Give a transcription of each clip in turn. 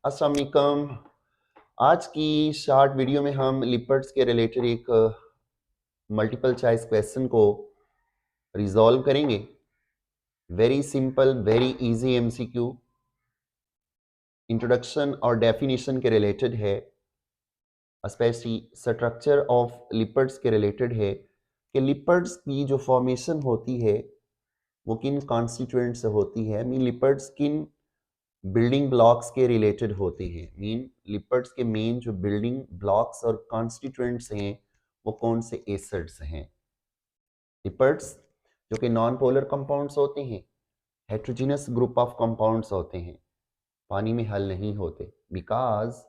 अस्सलाम वालेकुम। आज की शॉर्ट वीडियो में हम लिपिड्स के रिलेटेड एक मल्टीपल चॉइस क्वेश्चन को रिजॉल्व करेंगे। Very simple, very easy MCQ, introduction और डेफिनेशन के रिलेटेड है, स्पेशली स्ट्रक्चर ऑफ लिपिड्स के रिलेटेड है कि लिपिड्स की जो फॉर्मेशन होती है वो किन कॉन्स्टिट्यूएंट से होती है। मीन लिपिड्स किन बिल्डिंग ब्लॉक्स के रिलेटेड होते हैं। मीन लिपिड्स के मेन जो बिल्डिंग ब्लॉक्स और कॉन्स्टिट्यूएंट्स हैं वो कौन से एसिड्स हैं। लिपिड्स जो कि नॉन पोलर कंपाउंड्स होते हैं, हेट्रोजीनस ग्रुप ऑफ कंपाउंड्स होते हैं, पानी में हल नहीं होते because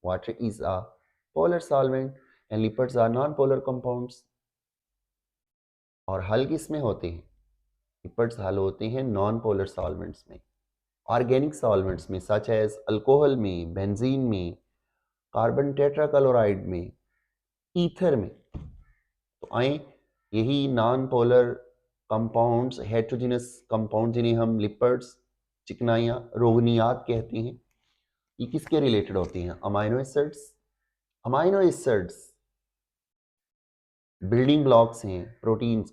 water is a polar solvent and lipids are non polar compounds. और हल किस में होते हैं? लिपिड्स हल होते हैं नॉन पोलर सॉल्वेंट्स में, ऑर्गेनिक सॉल्वेंट्स में, सच एज अल्कोहल में, बेंजीन में, कार्बन टेट्राक्लोराइड में, ईथर में। तो आए यही non polar compounds, heterogeneous compound जिन्हें हम लिपिड्स, चिकनाइयाँ, रोगनियात कहते हैं, ये किसके रिलेटेड होती हैं? Amino acids. Amino acids building blocks हैं प्रोटीन्स।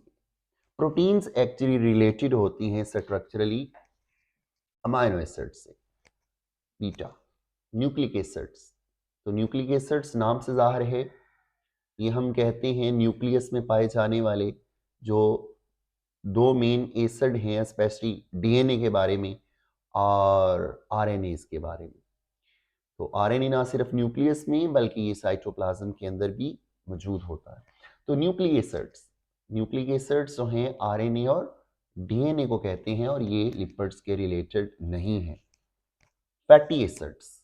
प्रोटीन्स एक्चुअली रिलेटेड होती हैं स्ट्रक्चरली अमाइनो एसिड्स से। बीटा न्यूक्लिक एसिड्स, तो न्यूक्लिक एसिड्स नाम से जाहिर है ये हम कहते हैं न्यूक्लियस में पाए जाने वाले जो दो मेन एसिड हैं, स्पेशली डीएनए के बारे में और आरएनए के बारे में। तो आरएनए ना सिर्फ न्यूक्लियस में बल्कि ये साइटोप्लाज्म के अंदर भी मौजूद होता है। तो न्यूक्लिक एसिड्स जो हैं आरएनए और डीएनए को कहते हैं और ये लिपिड्स के रिलेटेड नहीं है। फैटी एसिड्स,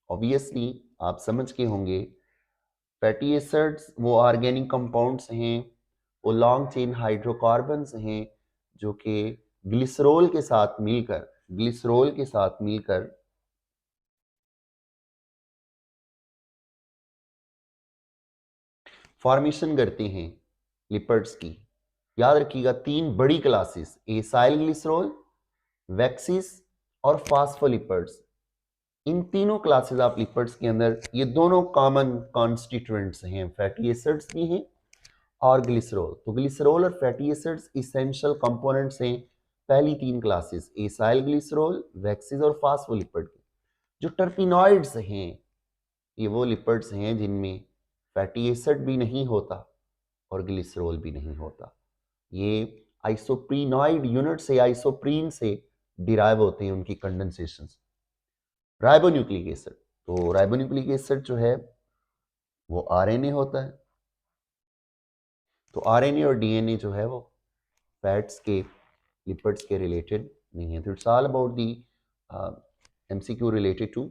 ऑब्वियसली आप समझ के होंगे, फैटी एसिड्स वो ऑर्गेनिक कंपाउंड्स हैं, वो लॉन्ग चेन हाइड्रोकार्बन्स हैं जो कि ग्लिसरॉल के साथ मिलकर फॉर्मेशन करते हैं लिपिड्स की। याद रखिएगा, तीन बड़ी क्लासेस, एसाइल ग्लिसरॉल, वैक्सीज और फास्फोलिपिड्स। इन तीनों क्लासेस ऑफ लिपिड्स के अंदर ये दोनों कॉमन कॉन्स्टिट्यूएंट्स हैं, फैटी एसिड्स भी हैं और ग्लिसरॉल। तो ग्लिसरॉल और फैटी एसिड्स इसेंशियल कंपोनेंट्स हैं पहली तीन क्लासेस, एसाइल ग्लिसरॉल, वैक्सीज और फास्फोलिपिड के। जो टर्पिनॉइड्स हैं ये वो लिपिड्स हैं जिनमें फैटी एसिड भी नहीं होता और ग्लिसरॉल भी नहीं होता। ये आइसोप्रीनॉइड यूनिट से, आइसोप्रीन से डिराइव होते हैं उनकी कंडेंसेशन। राइबोन्यूक्लिक एसिड, तो राइबोन्यूक्लिक एसिड जो है वो आरएनए होता है। तो आरएनए और डीएनए जो है वो फैट्स के, लिपिड्स के रिलेटेड नहीं है। तो it's all about the MCQ related to